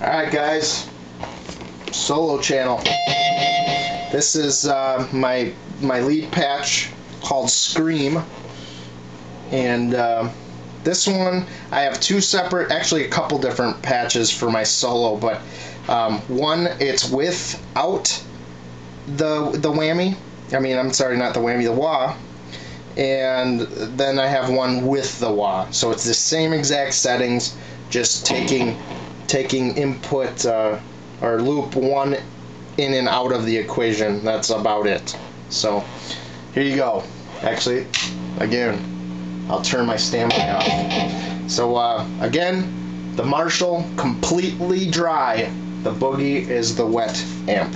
Alright guys, solo channel. This is my lead patch called Scream, and this one I have two separate, actually a couple different patches for my solo, but one it's without the whammy. I mean, I'm sorry, not the whammy, the wah. And then I have one with the wah. So it's the same exact settings, just taking input or loop one in and out of the equation. That's about it. So here you go. Actually, again, I'll turn my standby off. So again, the Marshall completely dry. The Boogie is the wet amp.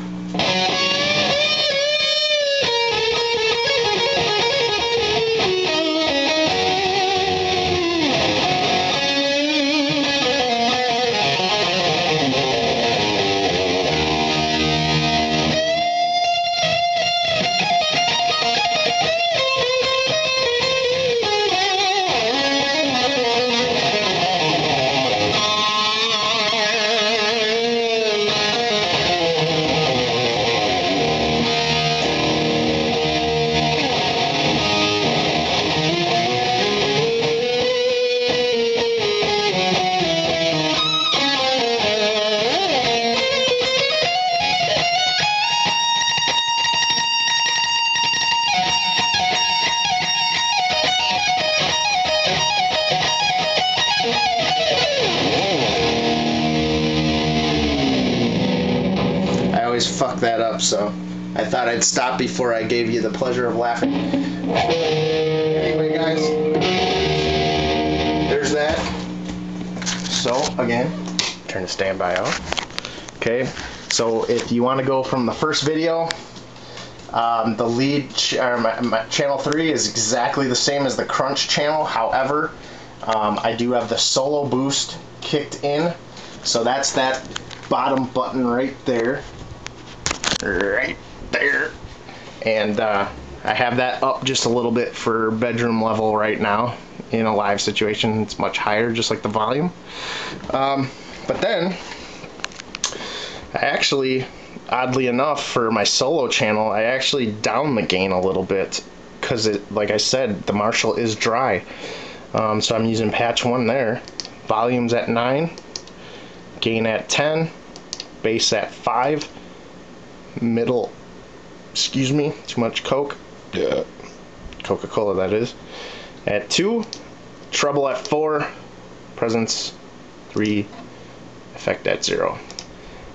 Fuck that up, so I thought I'd stop before I gave you the pleasure of laughing. Anyway guys, there's that. So again, turn the standby off. Okay, so if you want to go from the first video, the lead my channel 3 is exactly the same as the crunch channel. However, I do have the solo boost kicked in, so that's that bottom button right there. And I have that up just a little bit for bedroom level right now. In a live situation, it's much higher, just like the volume. But then I actually, oddly enough, for my solo channel, I actually down the gain a little bit because it, like I said, the Marshall is dry. So I'm using patch 1 there. Volume's at 9, gain at 10, bass at 5. Middle, excuse me, too much Coke, Coca-Cola that is, at 2, treble at 4, presence 3, effect at 0.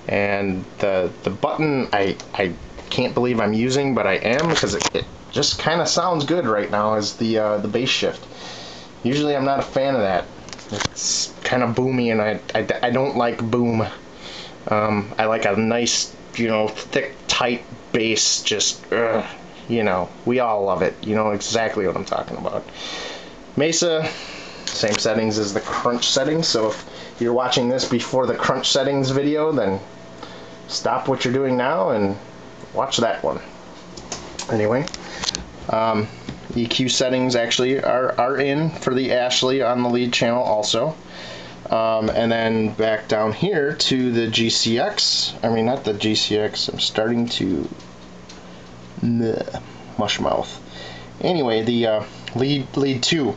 And the button I can't believe I'm using, but I am, because it just kind of sounds good right now, is the bass shift. Usually I'm not a fan of that. It's kind of boomy, and I don't like boom. I like a nice, you know, thick, tight bass, just, you know, we all love it. You know exactly what I'm talking about. Mesa, same settings as the crunch settings, so if you're watching this before the crunch settings video, then stop what you're doing now and watch that one. Anyway, EQ settings actually are in for the Ashley on the lead channel also. And then back down here to the GCX, I mean not the GCX, I'm starting to mush mouth. Anyway, the lead 2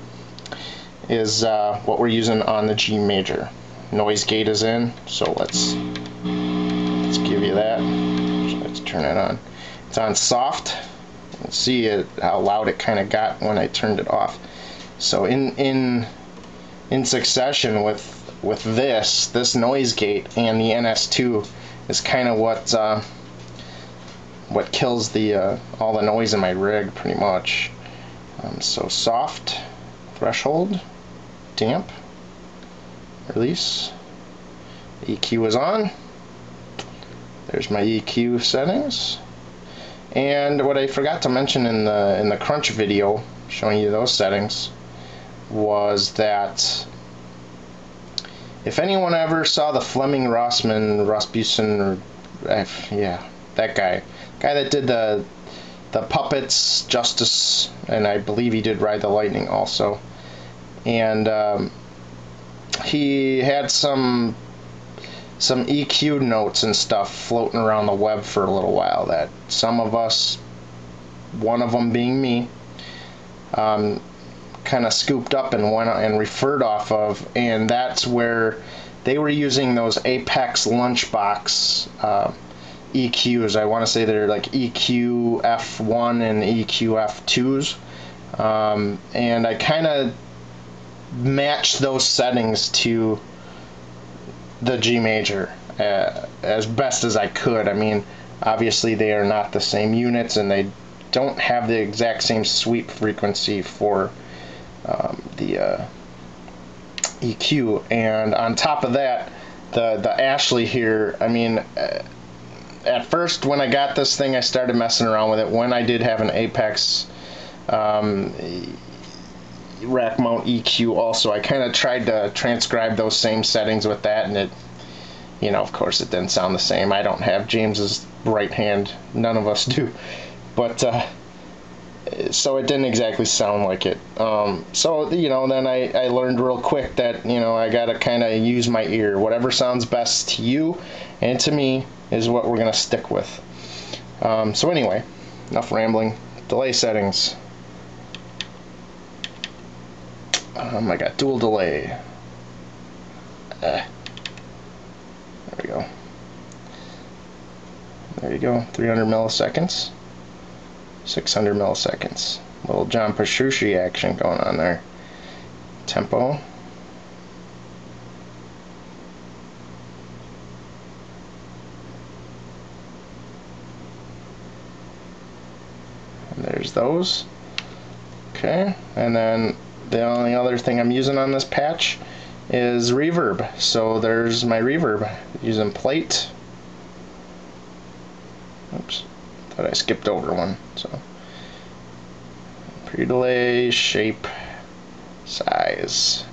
is what we're using on the G major. Noise gate is in, so let's give you that. Let's turn it on. It's on soft. Let's see how loud it kind of got when I turned it off. So in succession with this noise gate and the NS2 is kind of what kills the all the noise in my rig pretty much. So soft, threshold, damp, release, EQ is on. There's my EQ settings. And what I forgot to mention in the crunch video showing you those settings was that if anyone ever saw the Fleming Rasmussen, or yeah, that guy that did the Puppets, Justice, and I believe he did Ride the Lightning also, and he had some some EQ notes and stuff floating around the web for a little while that some of us, one of them being me, kind of scooped up and went and referred off of, and that's where they were using those Apex Lunchbox EQs. I want to say they're like EQ F1 and EQ F2s, and I kind of matched those settings to the G major as best as I could. I mean, obviously they are not the same units, and they don't have the exact same sweep frequency for the EQ. And on top of that, the Ashley here, I mean, at first when I got this thing, I started messing around with it when I did have an Apex rack mount EQ also. I kind of tried to transcribe those same settings with that, and it, you know, of course it didn't sound the same. I don't have James's right hand, none of us do, but so it didn't exactly sound like it. So, you know, then I learned real quick that, you know, I gotta kind of use my ear. Whatever sounds best to you and to me is what we're gonna stick with. So anyway, enough rambling. Delay settings. I got dual delay. There we go. There you go. 300 milliseconds. 600 milliseconds. Little John Petrucci action going on there. Tempo. And there's those. Okay, and then the only other thing I'm using on this patch is reverb. So there's my reverb. Using plate. Oops, thought I skipped over one. So pre-delay, shape, size,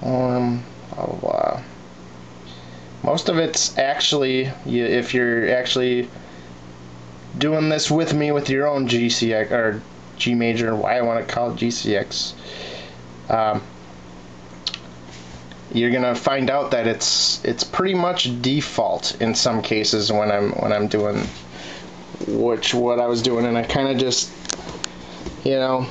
blah blah blah. Most of it's actually, if you're actually doing this with me with your own GCX or G major, why I want to call it GCX, you're gonna find out that it's pretty much default in some cases when I'm doing what I was doing, and I kind of just, you know,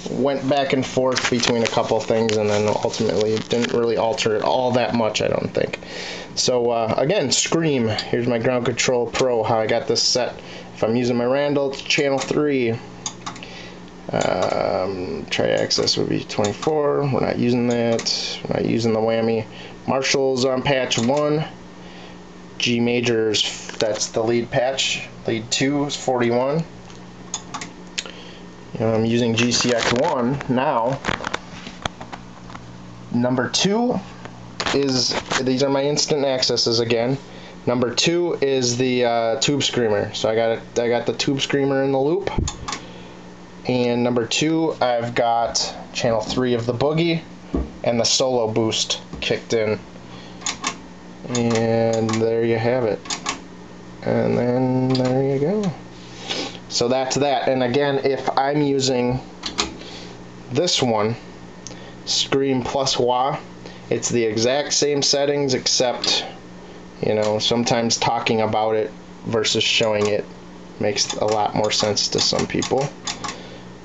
went back and forth between a couple things, and then ultimately didn't really alter it all that much, I don't think. So again, Scream. Here's my Ground Control Pro. How I got this set. If I'm using my Randall, it's channel 3. Tri-access would be 24. We're not using that. We're not using the whammy. Marshall's on patch 1. G majors, that's the lead patch. Lead 2 is 41. You know, I'm using GCX1 now. Number 2 is, these are my instant accesses again. Number 2 is the Tube Screamer. So I got the Tube Screamer in the loop. And number 2, I've got channel 3 of the Boogie and the Solo Boost kicked in. And there you have it. And then there you go. So that's that. And again, if I'm using this one, Scream plus wah, it's the exact same settings, except, you know, sometimes talking about it versus showing it makes a lot more sense to some people.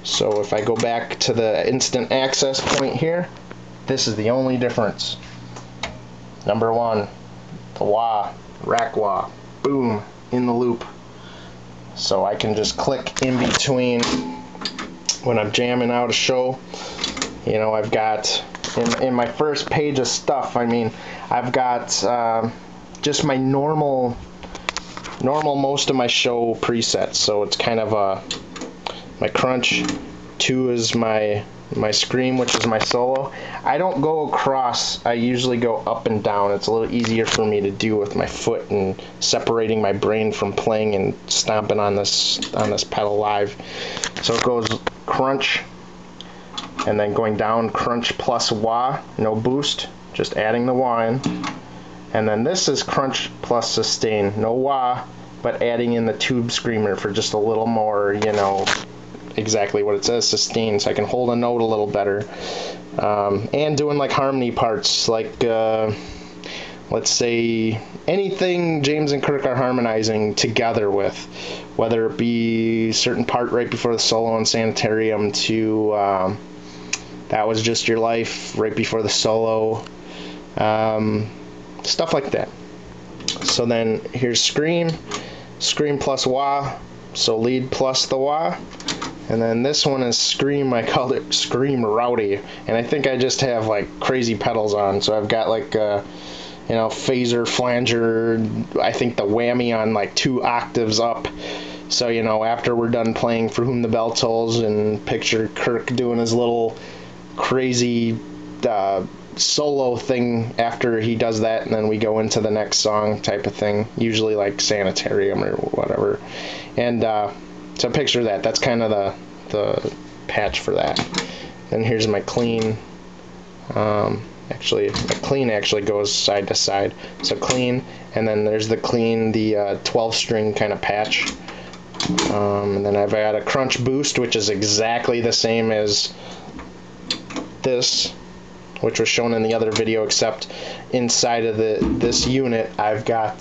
So if I go back to the instant access point here, this is the only difference. Number 1, the wah, rack wah, boom, in the loop. So I can just click in between when I'm jamming out a show. You know, I've got, in my first page of stuff, I mean, I've got just my normal most of my show presets. So it's kind of my crunch. 2 is my scream, which is my solo. I don't go across, I usually go up and down. It's a little easier for me to do with my foot and separating my brain from playing and stomping on this pedal live. So it goes crunch, and then going down, crunch plus wah, no boost, just adding the wah in. And then this is crunch plus sustain, no wah, but adding in the Tube Screamer for just a little more, you know, exactly what it says, sustain, so I can hold a note a little better. And doing like harmony parts, like let's say, anything James and Kirk are harmonizing together with, whether it be a certain part right before the solo in Sanitarium to That Was Just Your Life right before the solo, stuff like that. So then here's Scream plus wah, so lead plus the wah. And then this one is Scream, I called it Scream Rowdy, and I think I just have like crazy pedals on, so I've got like phaser, flanger, I think the whammy on like 2 octaves up. So, after we're done playing For Whom the Bell Tolls, and picture Kirk doing his little crazy solo thing after he does that, and then we go into the next song type of thing, usually like Sanitarium or whatever. And so picture that. That's kind of the patch for that. Then here's my clean. Actually, the clean actually goes side to side. So clean, and then there's the clean, the 12-string kind of patch. And then I've got a crunch boost, which is exactly the same as this, which was shown in the other video, except inside of this unit I've got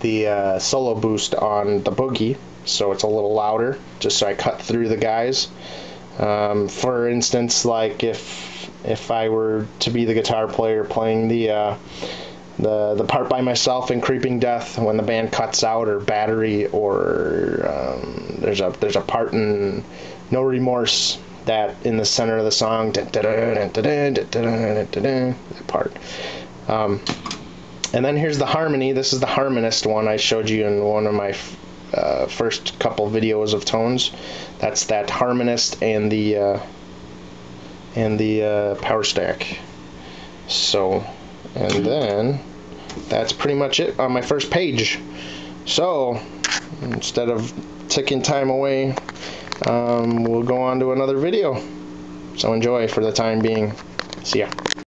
the solo boost on the boogie, so it's a little louder, just so I cut through the guys. For instance, like if I were to be the guitar player playing the part by myself in Creeping Death, when the band cuts out, or Battery, or there's a part in No Remorse that in the center of the song, that part. And then here's the harmony. This is the harmonist one I showed you in one of my first couple videos of tones. That's that harmonist and the power stack. So, and then that's pretty much it on my first page. So instead of ticking time away, we'll go on to another video. So enjoy for the time being. See ya.